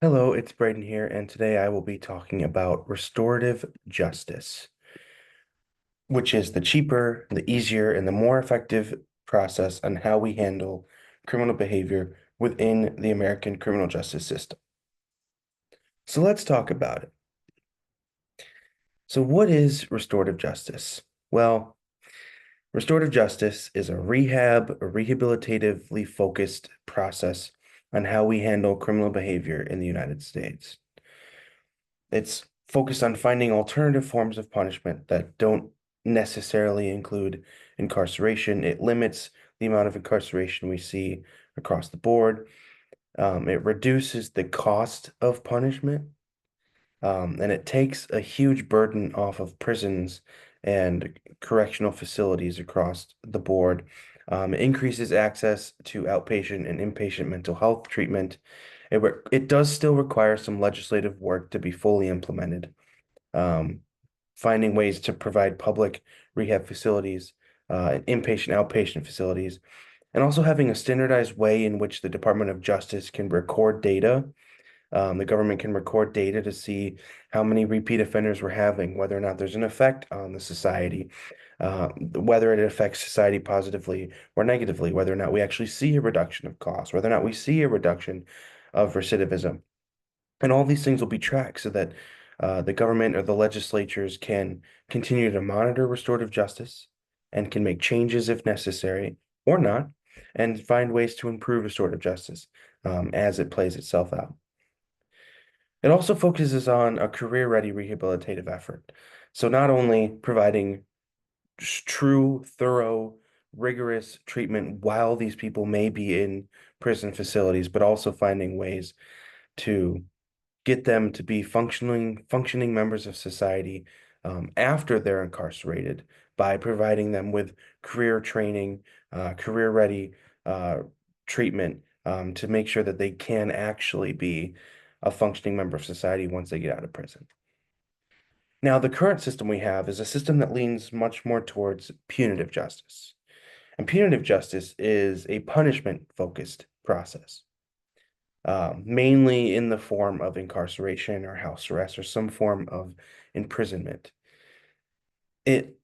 Hello, it's Braden here, and today I will be talking about restorative justice, which is the cheaper, the easier, and the more effective process on how we handle criminal behavior within the American criminal justice system. So let's talk about it. So, what is restorative justice? Well, restorative justice is a rehabilitatively focused process on how we handle criminal behavior in the United States. It's focused on finding alternative forms of punishment that don't necessarily include incarceration. It limits the amount of incarceration we see across the board. It reduces the cost of punishment, and it takes a huge burden off of prisons and correctional facilities across the board. It increases access to outpatient and inpatient mental health treatment. It does still require some legislative work to be fully implemented. Um, Finding ways to provide public rehab facilities, and inpatient, outpatient facilities, and also having a standardized way in which the Department of Justice can record data. The government can record data to see how many repeat offenders we're having, whether or not there's an effect on the society, whether it affects society positively or negatively, whether or not we actually see a reduction of costs, whether or not we see a reduction of recidivism. And all these things will be tracked so that the government or the legislatures can continue to monitor restorative justice and can make changes if necessary or not, and find ways to improve restorative justice as it plays itself out. It also focuses on a career-ready rehabilitative effort. So not only providing true, thorough, rigorous treatment while these people may be in prison facilities, but also finding ways to get them to be functioning members of society after they're incarcerated by providing them with career training, career ready treatment to make sure that they can actually be a functioning member of society once they get out of prison. Now, the current system we have is a system that leans much more towards punitive justice. And punitive justice is a punishment focused process, mainly in the form of incarceration or house arrest or some form of imprisonment. It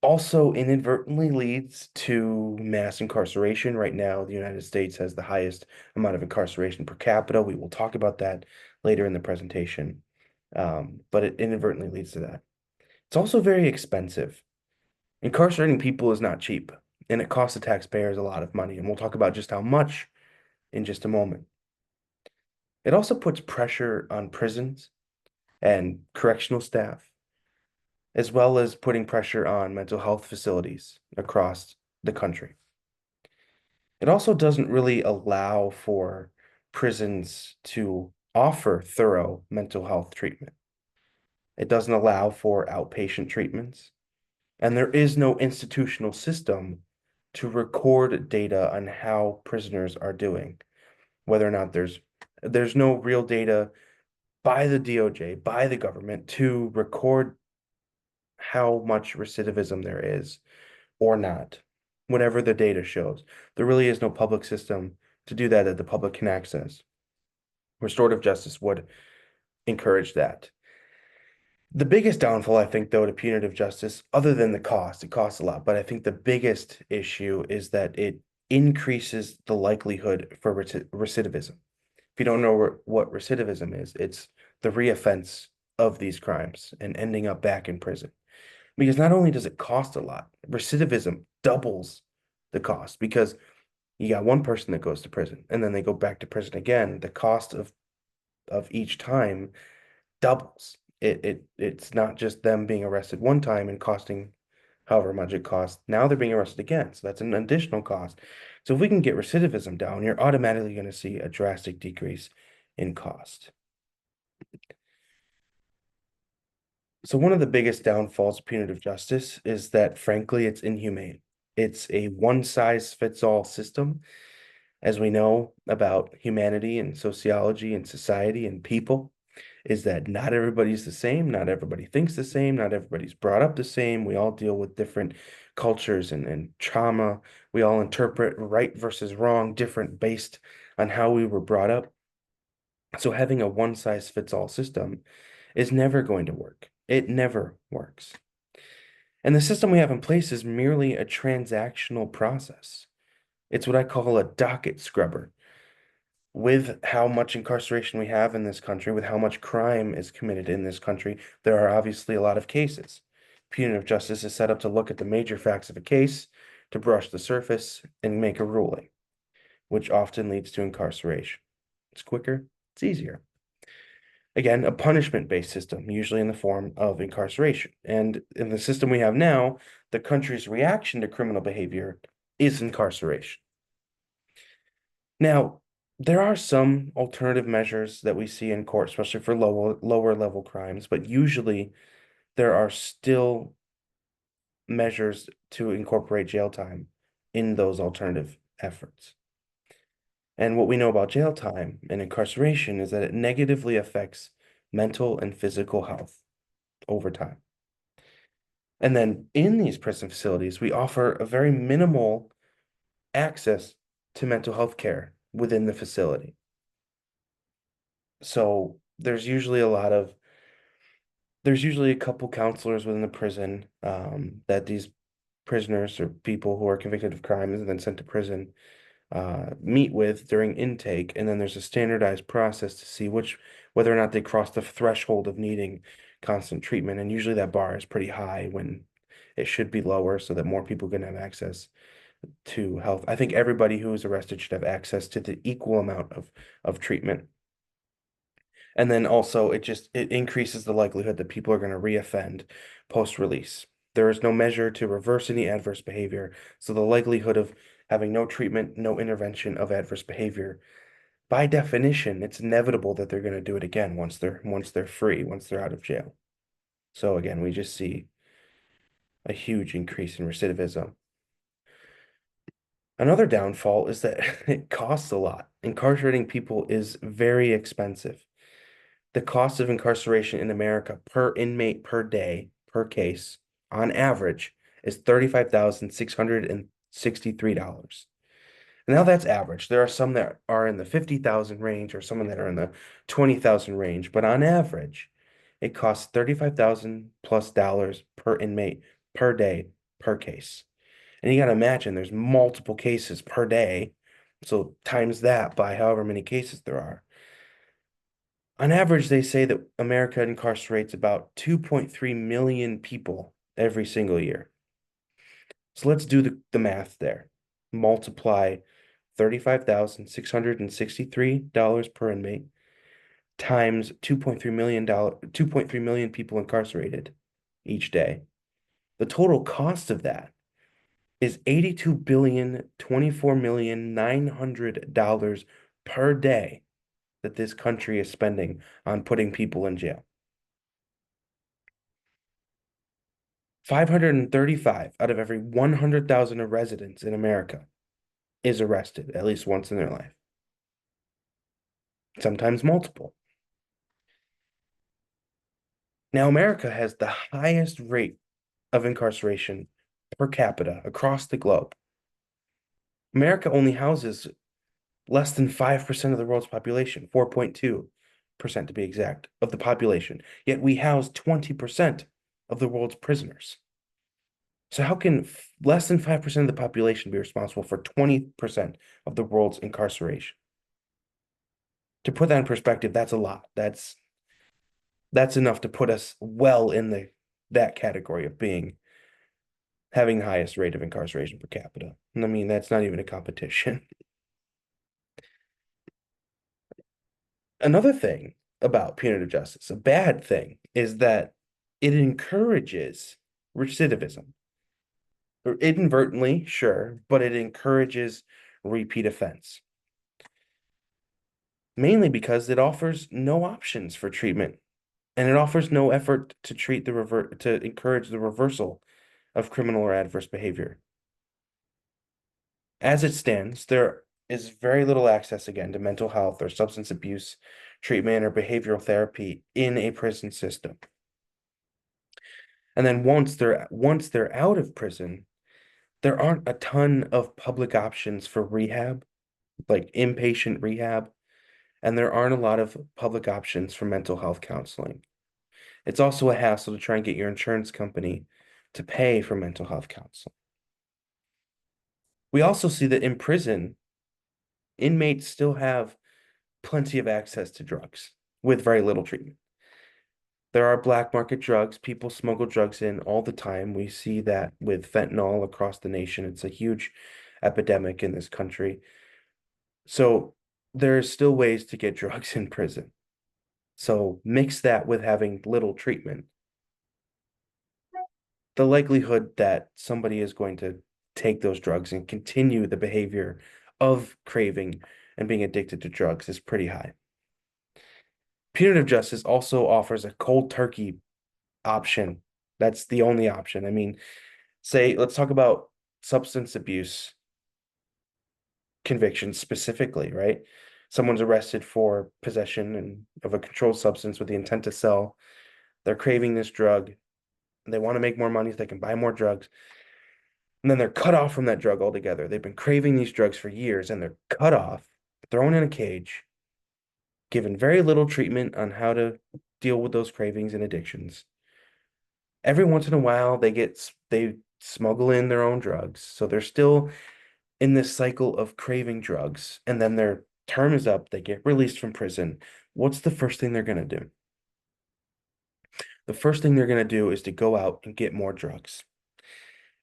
also inadvertently leads to mass incarceration. Right now, the United States has the highest amount of incarceration per capita. We will talk about that later in the presentation, but it inadvertently leads to that. It's also very expensive. Incarcerating people is not cheap, and it costs the taxpayers a lot of money, and we'll talk about just how much in just a moment. It also puts pressure on prisons and correctional staff, as well as putting pressure on mental health facilities across the country. It also doesn't really allow for prisons to offer thorough mental health treatment. It doesn't allow for outpatient treatments, and there is no institutional system to record data on how prisoners are doing, whether or not there's no real data by the DOJ, by the government to record how much recidivism there is or not, whatever the data shows. There really is no public system to do that the public can access. Restorative justice would encourage that. The biggest downfall, I think, though, to punitive justice, other than the cost, it costs a lot, but I think the biggest issue is that it increases the likelihood for recidivism. If you don't know what recidivism is, it's the reoffense of these crimes and ending up back in prison. Because not only does it cost a lot, recidivism doubles the cost because you got one person that goes to prison and then they go back to prison again. The cost of each time doubles. It's not just them being arrested one time and costing however much it costs. Now they're being arrested again. So that's an additional cost. So if we can get recidivism down, you're automatically going to see a drastic decrease in cost. So one of the biggest downfalls of punitive justice is that, frankly, it's inhumane. It's a one-size-fits-all system, as we know about humanity and sociology and society and people, is that not everybody's the same, not everybody thinks the same, not everybody's brought up the same. We all deal with different cultures and trauma. We all interpret right versus wrong different based on how we were brought up. So having a one size fits all system is never going to work. It never works. And the system we have in place is merely a transactional process. It's what I call a docket scrubber. With how much incarceration we have in this country, with how much crime is committed in this country, there are obviously a lot of cases. Punitive justice is set up to look at the major facts of a case, to brush the surface, and make a ruling, which often leads to incarceration. It's quicker, it's easier. Again, a punishment-based system, usually in the form of incarceration. And in the system we have now, the country's reaction to criminal behavior is incarceration. Now, there are some alternative measures that we see in court, especially for lower level crimes, but usually there are still measures to incorporate jail time in those alternative efforts. And what we know about jail time and incarceration is that it negatively affects mental and physical health over time. And then in these prison facilities, we offer a very minimal access to mental health care within the facility. So there's usually a couple counselors within the prison that these prisoners or people who are convicted of crimes and then sent to prison meet with during intake, and then there's a standardized process to see whether or not they cross the threshold of needing constant treatment. And usually that bar is pretty high when it should be lower so that more people can have access to health. I think everybody who is arrested should have access to the equal amount of treatment. And then also it increases the likelihood that people are going to reoffend post-release. There is no measure to reverse any adverse behavior, so the likelihood of having no treatment, no intervention of adverse behavior, by definition, it's inevitable that they're going to do it again once they're free, once they're out of jail. So again, we just see a huge increase in recidivism. Another downfall is that it costs a lot. Incarcerating people is very expensive. The cost of incarceration in America per inmate per day, per case, on average, is $35,663. Now that's average. There are some that are in the 50,000 range or some that are in the 20,000 range, but on average, it costs 35,000 plus dollars per inmate per day per case. And you got to imagine there's multiple cases per day. So times that by however many cases there are. On average, they say that America incarcerates about 2.3 million people every single year. So let's do the math there. Multiply $35,663 per inmate times 2.3 million people incarcerated each day. The total cost of that is $82,024,900 per day that this country is spending on putting people in jail. 535 out of every 100,000 residents in America is arrested at least once in their life, sometimes multiple. Now, America has the highest rate of incarceration per capita across the globe. America only houses less than 5% of the world's population, 4.2% to be exact, of the population. Yet we house 20% of the world's prisoners. So how can less than 5% of the population be responsible for 20% of the world's incarceration? To put that in perspective, that's a lot. That's enough to put us well in that category of having the highest rate of incarceration per capita. And I mean, that's not even a competition. Another thing about punitive justice, a bad thing, is that it encourages recidivism. Or inadvertently, sure, but it encourages repeat offense. Mainly because it offers no options for treatment and it offers no effort to encourage the reversal of criminal or adverse behavior. As it stands, there is very little access again to mental health or substance abuse treatment or behavioral therapy in a prison system. And then once they're out of prison, there aren't a ton of public options for rehab, like inpatient rehab. and there aren't a lot of public options for mental health counseling. It's also a hassle to try and get your insurance company to pay for mental health counseling. We also see that in prison, inmates still have plenty of access to drugs with very little treatment. There are black market drugs. People smuggle drugs in all the time. We see that with fentanyl across the nation. It's a huge epidemic in this country. So there's still ways to get drugs in prison. So mix that with having little treatment. The likelihood that somebody is going to take those drugs and continue the behavior of craving and being addicted to drugs is pretty high. Punitive justice also offers a cold turkey option. That's the only option. I mean, say, let's talk about substance abuse convictions specifically, right? Someone's arrested for possession of a controlled substance with the intent to sell. They're craving this drug. They want to make more money so they can buy more drugs. And then they're cut off from that drug altogether. They've been craving these drugs for years and they're cut off, thrown in a cage, given very little treatment on how to deal with those cravings and addictions. Every once in a while, they smuggle in their own drugs. So they're still in this cycle of craving drugs. And then their term is up, they get released from prison. What's the first thing they're going to do? The first thing they're going to do is to go out and get more drugs.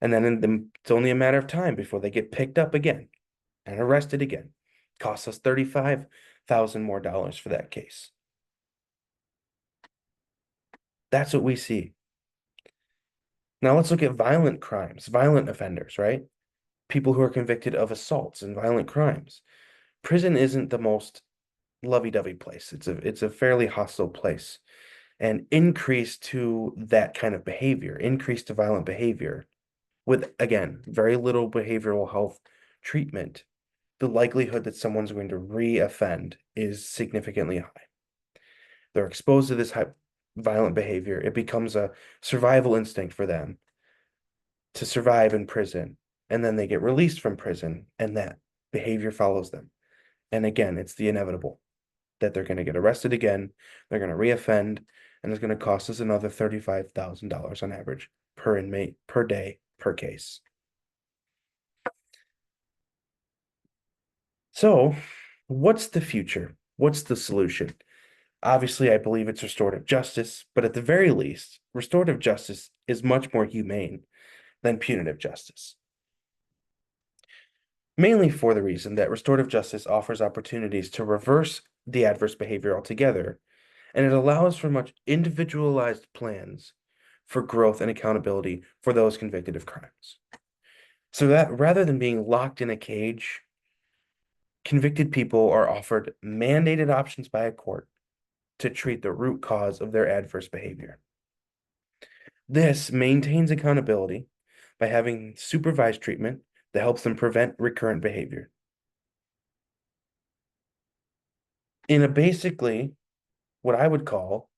And then it's only a matter of time before they get picked up again and arrested again. Costs us $35,000 more for that case. That's what we see. Now let's look at violent crimes, violent offenders, right? People who are convicted of assaults and violent crimes. Prison isn't the most lovey-dovey place. It's a fairly hostile place. And increase to that kind of behavior, increase to violent behavior with, again, very little behavioral health treatment, the likelihood that someone's going to re-offend is significantly high. They're exposed to this violent behavior. It becomes a survival instinct for them to survive in prison. And then they get released from prison, and that behavior follows them. And again, it's the inevitable that they're going to get arrested again, they're going to re-offend, and it's going to cost us another $35,000 on average per inmate, per day, per case. So, what's the future? What's the solution? Obviously, I believe it's restorative justice, but at the very least, restorative justice is much more humane than punitive justice. Mainly for the reason that restorative justice offers opportunities to reverse the adverse behavior altogether, and it allows for much individualized plans for growth and accountability for those convicted of crimes. So that rather than being locked in a cage, convicted people are offered mandated options by a court to treat the root cause of their adverse behavior. This maintains accountability by having supervised treatment that helps them prevent recurrent behavior. In a basically what I would call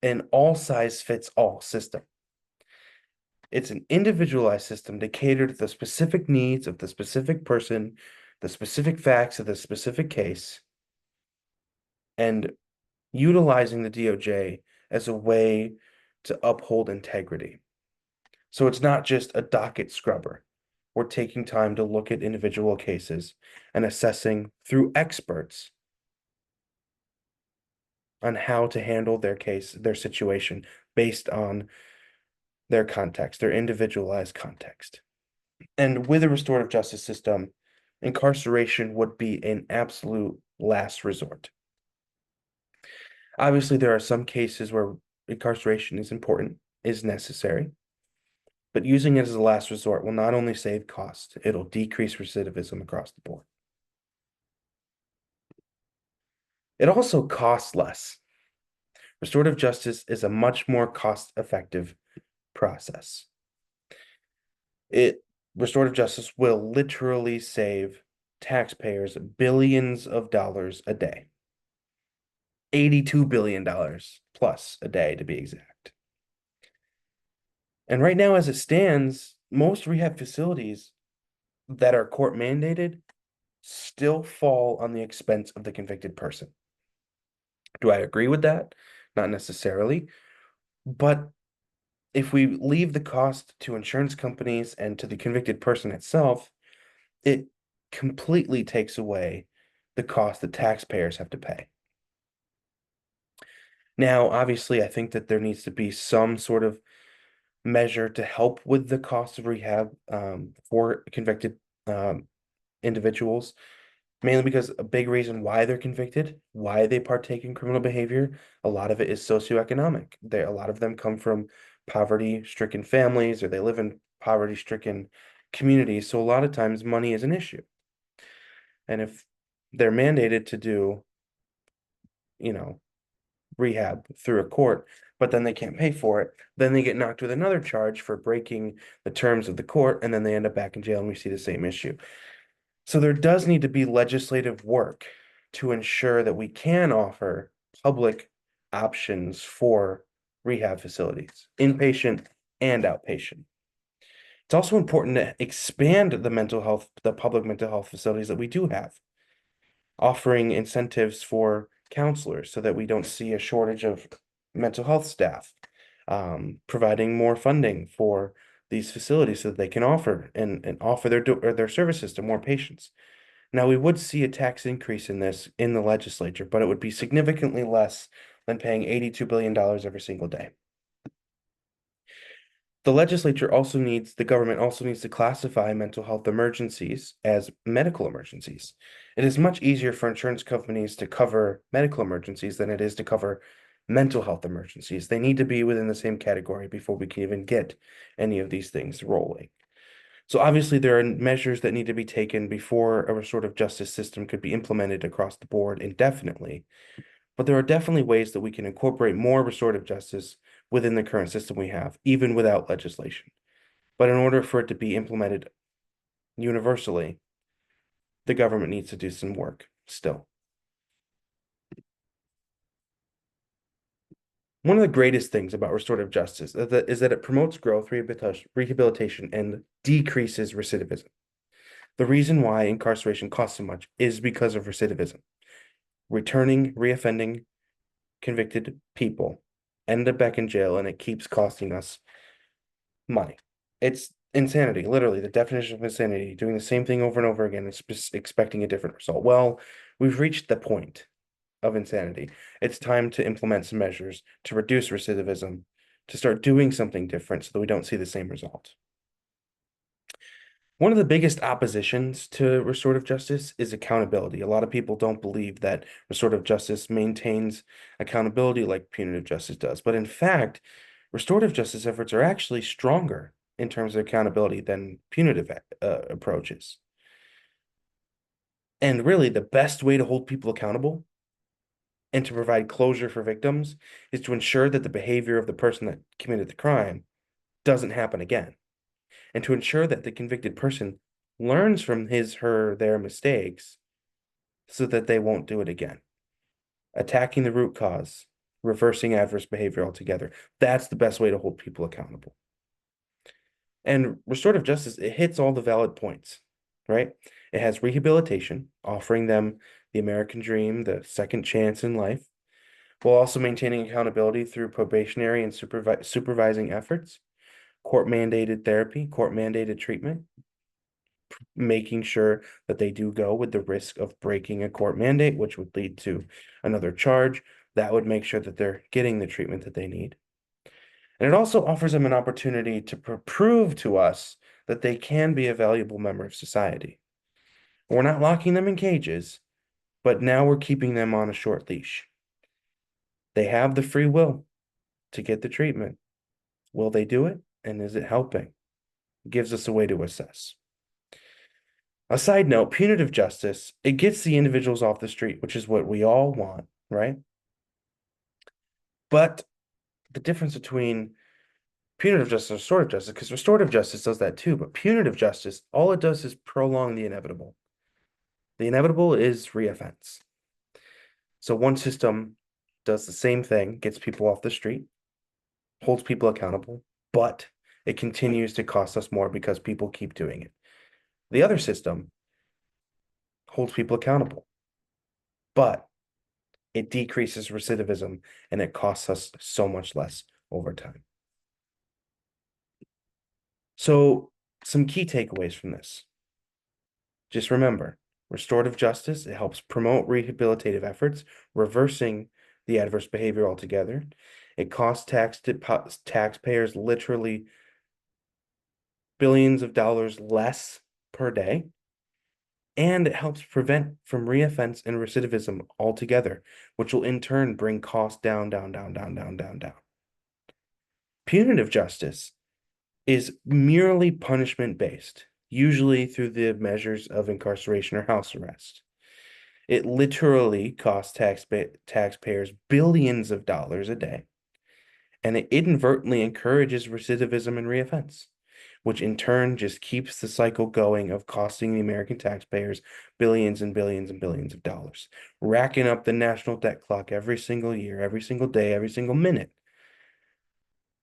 an all size fits all system. It's an individualized system to cater to the specific needs of the specific person, the specific facts of the specific case, and utilizing the DOJ as a way to uphold integrity. So it's not just a docket scrubber. We're taking time to look at individual cases and assessing through experts on how to handle their case, their situation based on their context, their individualized context. And with a restorative justice system, incarceration would be an absolute last resort. Obviously, there are some cases where incarceration is important, is necessary, but using it as a last resort will not only save cost, it'll decrease recidivism across the board. It also costs less. Restorative justice is a much more cost-effective process. Restorative justice will literally save taxpayers billions of dollars a day. $82 billion plus a day, to be exact. And right now, as it stands, most rehab facilities that are court mandated still fall on the expense of the convicted person. Do I agree with that? Not necessarily. But if we leave the cost to insurance companies and to the convicted person itself, it completely takes away the cost that taxpayers have to pay. Now, obviously, I think that there needs to be some sort of measure to help with the cost of rehab for convicted um, individuals, mainly because a big reason why they're convicted, why they partake in criminal behavior, a lot of it is socioeconomic. A lot of them come from poverty-stricken families or they live in poverty-stricken communities. So a lot of times money is an issue. And if they're mandated to do, you know, rehab through a court, but then they can't pay for it, then they get knocked with another charge for breaking the terms of the court, and then they end up back in jail, and we see the same issue. So there does need to be legislative work to ensure that we can offer public options for rehab facilities, inpatient and outpatient. It's also important to expand the public mental health facilities that we do have, offering incentives for counselors so that we don't see a shortage of mental health staff, providing more funding for these facilities so that they can offer and offer their services to more patients. Now, we would see a tax increase in this in the legislature, but it would be significantly less than paying $82 billion every single day. The government also needs to classify mental health emergencies as medical emergencies. It is much easier for insurance companies to cover medical emergencies than it is to cover mental health emergencies. They need to be within the same category before we can even get any of these things rolling. So obviously there are measures that need to be taken before a restorative justice system could be implemented across the board indefinitely. But there are definitely ways that we can incorporate more restorative justice within the current system we have, even without legislation. But in order for it to be implemented universally, the government needs to do some work still. One of the greatest things about restorative justice is that it promotes growth, rehabilitation, and decreases recidivism. The reason why incarceration costs so much is because of recidivism. Returning, reoffending, convicted people end up back in jail, and it keeps costing us money. It's insanity, literally the definition of insanity, doing the same thing over and over again, expecting a different result. Well, we've reached the point of insanity. It's time to implement some measures to reduce recidivism, to start doing something different so that we don't see the same result. One of the biggest oppositions to restorative justice is accountability. A lot of people don't believe that restorative justice maintains accountability like punitive justice does. But in fact, restorative justice efforts are actually stronger in terms of accountability than punitive approaches. And really, the best way to hold people accountable and to provide closure for victims is to ensure that the behavior of the person that committed the crime doesn't happen again, and to ensure that the convicted person learns from their mistakes so that they won't do it again. Attacking the root cause, reversing adverse behavior altogether. That's the best way to hold people accountable. And restorative justice, it hits all the valid points, right? It has rehabilitation, offering them the American dream, the second chance in life, while also maintaining accountability through probationary and supervising efforts, court mandated therapy, court mandated treatment, making sure that they do go with the risk of breaking a court mandate, which would lead to another charge. That would make sure that they're getting the treatment that they need. And it also offers them an opportunity to prove to us that they can be a valuable member of society. We're not locking them in cages, but now we're keeping them on a short leash. They have the free will to get the treatment. Will they do it? And is it helping? It gives us a way to assess. A side note, punitive justice, it gets the individuals off the street, which is what we all want, right? But the difference between punitive justice and restorative justice, because restorative justice does that too, but punitive justice, all it does is prolong the inevitable. The inevitable is reoffense. So one system does the same thing, gets people off the street, holds people accountable, but it continues to cost us more because people keep doing it. The other system holds people accountable, but it decreases recidivism, and it costs us so much less over time. So, some key takeaways from this. Just remember, restorative justice, it helps promote rehabilitative efforts, reversing the adverse behavior altogether. It costs taxpayers literally billions of dollars less per day, and it helps prevent from reoffense and recidivism altogether, which will in turn bring costs down, down, down, down, down, down, down. Punitive justice is merely punishment based, usually through the measures of incarceration or house arrest. It literally costs taxpayers billions of dollars a day, and it inadvertently encourages recidivism and reoffense, which in turn just keeps the cycle going of costing the American taxpayers billions and billions and billions of dollars, racking up the national debt clock every single year, every single day, every single minute.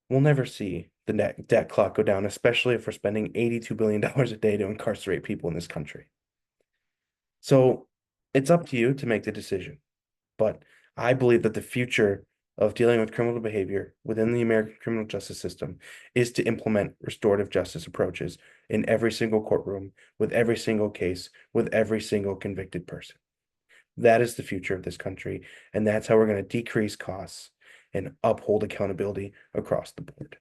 We'll never see the net debt clock go down, especially if we're spending $82 billion a day to incarcerate people in this country. So it's up to you to make the decision. But I believe that the future of dealing with criminal behavior within the American criminal justice system is to implement restorative justice approaches in every single courtroom, with every single case, with every single convicted person. That is the future of this country, and that's how we're going to decrease costs and uphold accountability across the board.